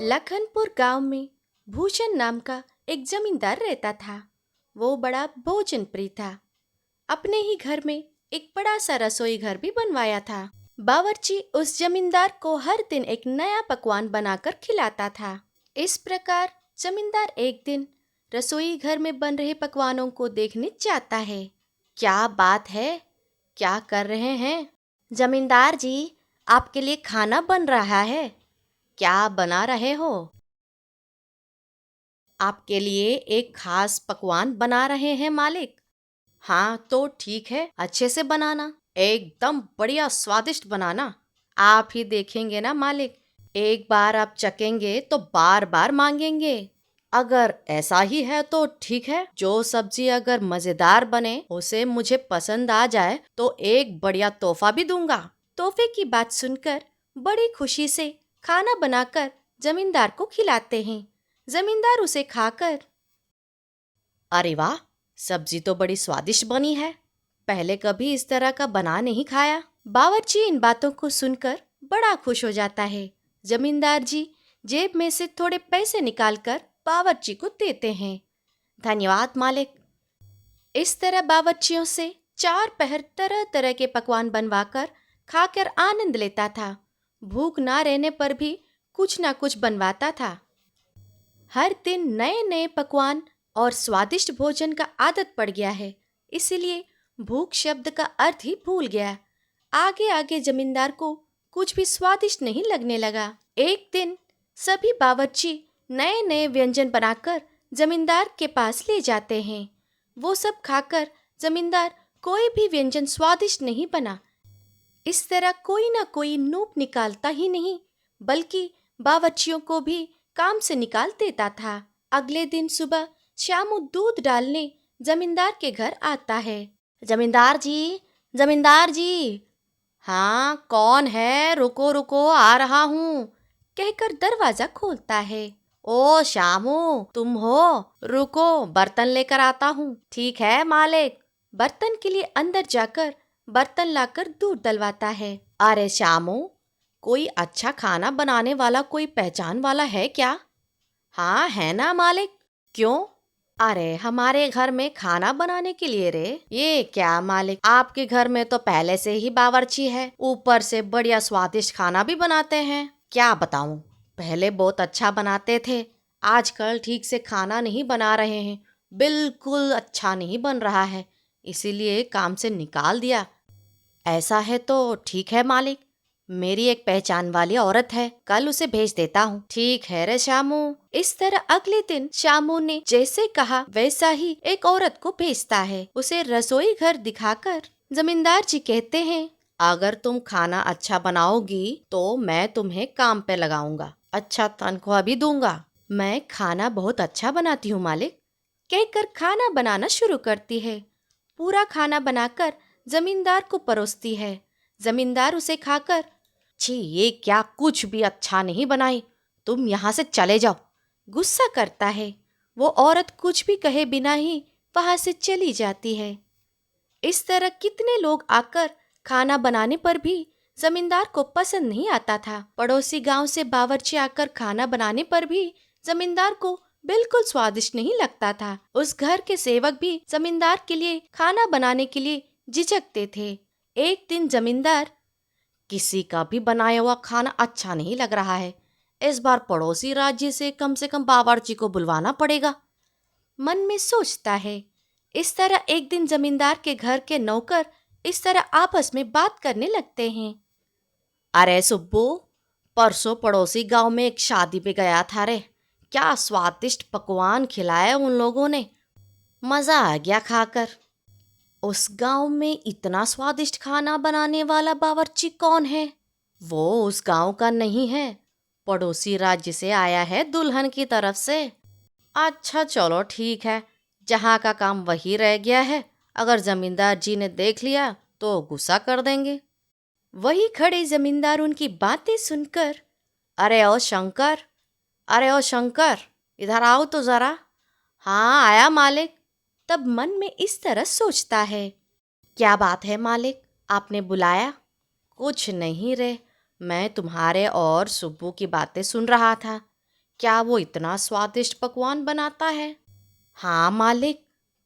लखनपुर गांव में भूषण नाम का एक जमींदार रहता था। वो बड़ा भोजन प्रिय था। अपने ही घर में एक बड़ा सा रसोई घर भी बनवाया था। बावर्ची उस जमींदार को हर दिन एक नया पकवान बनाकर खिलाता था। इस प्रकार जमींदार एक दिन रसोई घर में बन रहे पकवानों को देखने जाता है। क्या बात है, क्या कर रहे हैं? जमींदार जी, आपके लिए खाना बन रहा है। क्या बना रहे हो? आपके लिए एक खास पकवान बना रहे हैं मालिक। हाँ तो ठीक है, अच्छे से बनाना, एकदम बढ़िया स्वादिष्ट बनाना। आप ही देखेंगे ना मालिक, एक बार आप चखेंगे तो बार बार मांगेंगे। अगर ऐसा ही है तो ठीक है, जो सब्जी अगर मजेदार बने, उसे मुझे पसंद आ जाए तो एक बढ़िया तोहफा भी दूंगा। तोहफे की बात सुनकर बड़ी खुशी से खाना बनाकर जमींदार को खिलाते हैं। जमींदार उसे खाकर, अरे वाह, सब्जी तो बड़ी स्वादिष्ट बनी है, पहले कभी इस तरह का बना नहीं खाया। बावर्ची इन बातों को सुनकर बड़ा खुश हो जाता है। जमींदार जी जेब में से थोड़े पैसे निकालकर बावर्ची को देते हैं। धन्यवाद मालिक। इस तरह बावर्चियों से 4 पहर तरह तरह के पकवान बनवाकर खाकर आनंद लेता था। भूख ना रहने पर भी कुछ ना कुछ बनवाता था। हर दिन नए नए पकवान और स्वादिष्ट भोजन का आदत पड़ गया है, इसलिए भूख शब्द का अर्थ ही भूल गया। आगे आगे जमींदार को कुछ भी स्वादिष्ट नहीं लगने लगा। एक दिन सभी बावर्ची नए नए व्यंजन बनाकर जमींदार के पास ले जाते हैं। वो सब खाकर जमींदार कोई भी व्यंजन स्वादिष्ट नहीं बना। इस तरह कोई ना कोई नूप निकालता ही नहीं, बल्कि बावर्चियों को भी काम से निकाल देता था। अगले दिन सुबह श्यामू दूध डालने जमींदार के घर आता है। जमींदार जी, जमींदार जी। हाँ, कौन है? रुको रुको, आ रहा हूँ, कहकर दरवाजा खोलता है। ओ श्यामू, तुम हो? रुको, बर्तन लेकर आता हूँ। ठीक है मालिक। बर्तन के लिए अंदर जाकर बर्तन लाकर दूध डलवाता है। अरे श्यामू, कोई अच्छा खाना बनाने वाला कोई पहचान वाला है क्या? हाँ है ना मालिक। क्यों? अरे हमारे घर में खाना बनाने के लिए रे। ये क्या मालिक, आपके घर में तो पहले से ही बावर्ची है, ऊपर से बढ़िया स्वादिष्ट खाना भी बनाते हैं। क्या बताऊं, पहले बहुत अच्छा बनाते थे, आजकल ठीक से खाना नहीं बना रहे हैं, बिल्कुल अच्छा नहीं बन रहा है, इसीलिए काम से निकाल दिया। ऐसा है तो ठीक है मालिक, मेरी एक पहचान वाली औरत है, कल उसे भेज देता हूँ। ठीक है रे श्यामू। इस तरह अगले दिन श्यामू ने जैसे कहा वैसा ही एक औरत को भेजता है। उसे रसोई घर दिखाकर जमींदार जी कहते हैं, अगर तुम खाना अच्छा बनाओगी तो मैं तुम्हें काम पे लगाऊंगा, अच्छा तनख्वाह भी दूंगा। मैं खाना बहुत अच्छा बनाती हूँ मालिक, कहकर खाना बनाना शुरू करती है। पूरा खाना बनाकर जमींदार को परोसती है। जमींदार उसे खाकर, छी, ये क्या, कुछ भी अच्छा नहीं बनाई, तुम यहाँ से चले जाओ, गुस्सा करता है। वो औरत कुछ भी कहे बिना ही वहां से चली जाती है। इस तरह कितने लोग आकर खाना बनाने पर भी जमींदार को पसंद नहीं आता था। पड़ोसी गांव से बावर्ची आकर खाना बनाने पर भी जमींदार को बिल्कुल स्वादिष्ट नहीं लगता था। उस घर के सेवक भी जमींदार के लिए खाना बनाने के लिए झिझकते थे। एक दिन जमींदार, किसी का भी बनाया हुआ खाना अच्छा नहीं लग रहा है, इस बार पड़ोसी राज्य से कम बावर्ची को बुलवाना पड़ेगा, मन में सोचता है। इस तरह एक दिन जमींदार के घर के नौकर इस तरह आपस में बात करने लगते हैं। अरे सुब्बू, परसों पड़ोसी गांव में एक शादी पे गया था रे, क्या स्वादिष्ट पकवान खिलाए उन लोगों ने, मजा आ गया खाकर। उस गांव में इतना स्वादिष्ट खाना बनाने वाला बावर्ची कौन है? वो उस गांव का नहीं है, पड़ोसी राज्य से आया है दुल्हन की तरफ से। अच्छा चलो ठीक है, जहाँ का काम वही रह गया है, अगर जमींदार जी ने देख लिया तो गुस्सा कर देंगे। वही खड़े जमींदार उनकी बातें सुनकर, अरे ओ शंकर, अरे ओ शंकर, इधर आओ तो जरा। हाँ आया मालिक। तब मन में इस तरह सोचता है, क्या बात है मालिक, आपने बुलाया? कुछ नहीं रे, मैं तुम्हारे और सुब्बू की बातें सुन रहा था। क्या वो इतना स्वादिष्ट पकवान बनाता है? हाँ मालिक,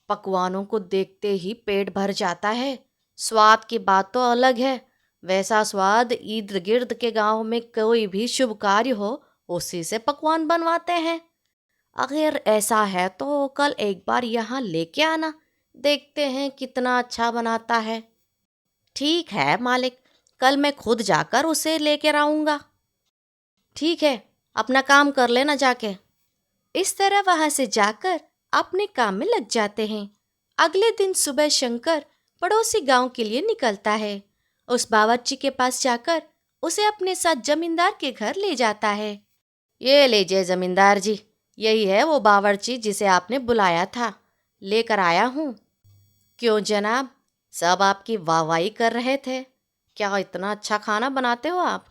पकवानों को देखते ही पेट भर जाता है। स्वाद की बात तो अलग है। वैसा स्वाद इर्द गिर्द के गांव में कोई भी शुभ कार्य हो, उसी से पकवान बनवाते हैं। अगर ऐसा है तो कल एक बार यहाँ लेके आना, देखते हैं कितना अच्छा बनाता है। ठीक है मालिक, कल मैं खुद जाकर उसे लेकर आऊंगा। ठीक है, अपना काम कर लेना जाके। इस तरह वहां से जाकर अपने काम में लग जाते हैं। अगले दिन सुबह शंकर पड़ोसी गांव के लिए निकलता है। उस बावर्ची के पास जाकर उसे अपने साथ जमींदार के घर ले जाता है। ये लीजिए जमींदार जी, यही है वो बावर्ची जिसे आपने बुलाया था, लेकर आया हूँ। क्यों जनाब, सब आपकी वाहवाही कर रहे थे। क्या इतना अच्छा खाना बनाते हो आप?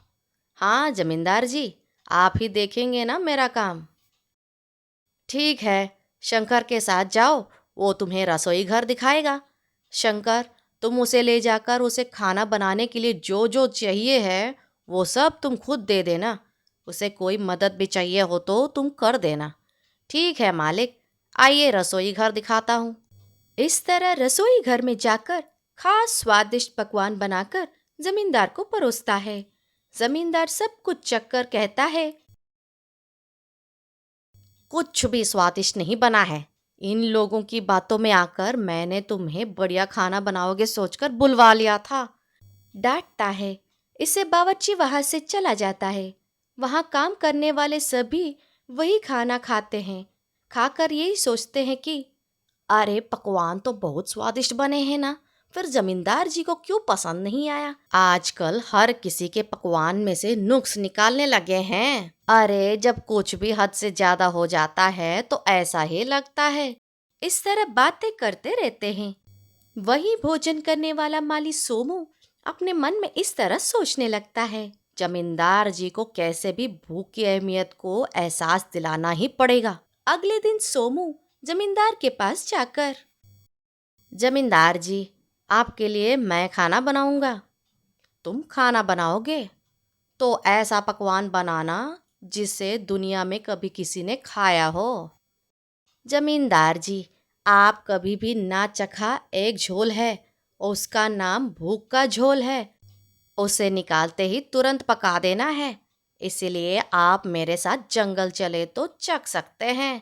हाँ जमींदार जी, आप ही देखेंगे ना मेरा काम। ठीक है, शंकर के साथ जाओ, वो तुम्हें रसोई घर दिखाएगा। शंकर, तुम उसे ले जाकर उसे खाना बनाने के लिए जो जो चाहिए है वो सब तुम खुद दे देना। उसे कोई मदद भी चाहिए हो तो तुम कर देना। ठीक है मालिक, आइए रसोई घर दिखाता हूँ। इस तरह रसोई घर में जाकर खास स्वादिष्ट पकवान बनाकर जमींदार को परोसता है। जमींदार सब कुछ चखकर कहता है, कुछ भी स्वादिष्ट नहीं बना है। इन लोगों की बातों में आकर मैंने तुम्हें बढ़िया खाना बनाओगे सोचकर बुलवा लिया था। डांटता है। इससे बावर्ची वहां से चला जाता है। वहां काम करने वाले सभी वही खाना खाते हैं। खाकर यही सोचते हैं कि अरे पकवान तो बहुत स्वादिष्ट बने हैं ना, फिर जमींदार जी को क्यों पसंद नहीं आया। आजकल हर किसी के पकवान में से नुक्स निकालने लगे हैं। अरे जब कुछ भी हद से ज्यादा हो जाता है तो ऐसा ही लगता है। इस तरह बातें करते रहते हैं। वही भोजन करने वाला माली सोमू अपने मन में इस तरह सोचने लगता है, जमींदार जी को कैसे भी भूख की अहमियत को एहसास दिलाना ही पड़ेगा। अगले दिन सोमू जमींदार के पास जाकर, जमींदार जी, आपके लिए मैं खाना बनाऊंगा। तुम खाना बनाओगे? तो ऐसा पकवान बनाना जिसे दुनिया में कभी किसी ने खाया हो। जमींदार जी, आप कभी भी ना चखा एक झोल है, उसका नाम भूख का झोल है। उसे निकालते ही तुरंत पका देना है। इसीलिए आप मेरे साथ जंगल चले तो चख सकते हैं।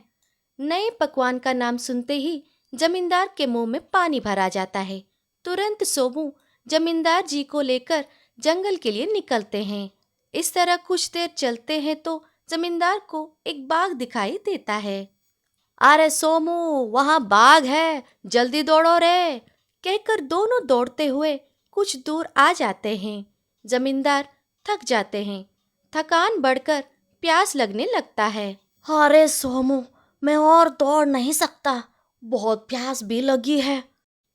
नए पकवान का नाम सुनते ही जमींदार के मुंह में पानी भर आ जाता है। तुरंत सोमू जमींदार जी को लेकर जंगल के लिए निकलते हैं। इस तरह कुछ देर चलते हैं तो जमींदार को एक बाघ दिखाई देता है। अरे सोमू, वहां बाघ है, जल्दी दौड़ो रे, कहकर दोनों दौड़ते हुए कुछ दूर आ जाते हैं। जमींदार थक जाते हैं। थकान बढ़कर प्यास लगने लगता है। अरे सोमू, मैं और दौड़ नहीं सकता, बहुत प्यास भी लगी है।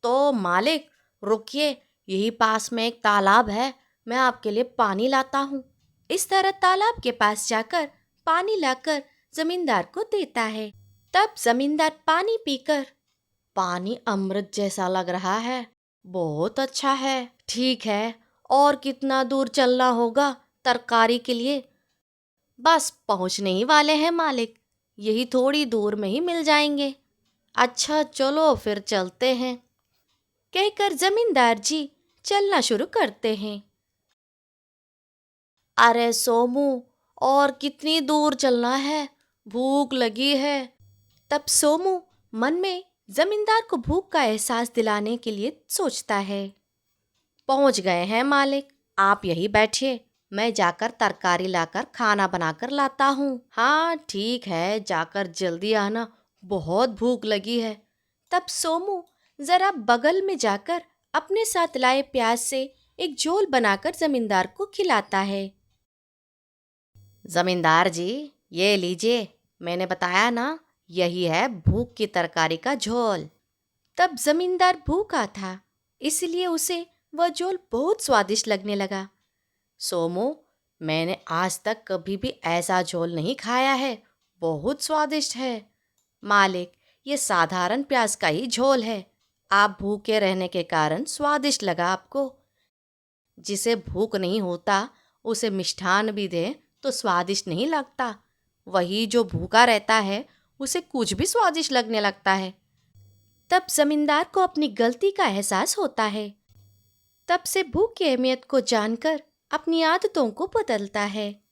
तो मालिक रुकिए, यही पास में एक तालाब है, मैं आपके लिए पानी लाता हूँ। इस तरह तालाब के पास जाकर पानी लाकर जमींदार को देता है। तब जमींदार पानी पीकर, पानी अमृत जैसा लग रहा है, बहुत अच्छा है। ठीक है, और कितना दूर चलना होगा तरकारी के लिए? बस पहुंचने ही वाले हैं मालिक, यही थोड़ी दूर में ही मिल जाएंगे। अच्छा चलो फिर चलते हैं, कहकर जमींदार जी चलना शुरू करते हैं। अरे सोमू, और कितनी दूर चलना है, भूख लगी है। तब सोमू मन में जमींदार को भूख का एहसास दिलाने के लिए सोचता है। पहुंच गए हैं मालिक, आप यही बैठिए, मैं जाकर तरकारी लाकर खाना बनाकर लाता हूँ। हाँ ठीक है, जाकर जल्दी आना, बहुत भूख लगी है। तब सोमू जरा बगल में जाकर अपने साथ लाए प्याज से एक झोल बनाकर जमींदार को खिलाता है। जमींदार जी, ये लीजिए, मैंने बताया ना, यही है भूख की तरकारी का झोल। तब जमींदार भूखा था, इसलिए उसे वह झोल बहुत स्वादिष्ट लगने लगा। सोमू, मैंने आज तक कभी भी ऐसा झोल नहीं खाया है, बहुत स्वादिष्ट है। मालिक, ये साधारण प्याज का ही झोल है, आप भूखे रहने के कारण स्वादिष्ट लगा आपको। जिसे भूख नहीं होता उसे मिष्ठान भी दे तो स्वादिष्ट नहीं लगता। वही जो भूखा रहता है उसे कुछ भी स्वादिष्ट लगने लगता है। तब जमींदार को अपनी गलती का एहसास होता है। तब से भूख की अहमियत को जानकर अपनी आदतों को बदलता है।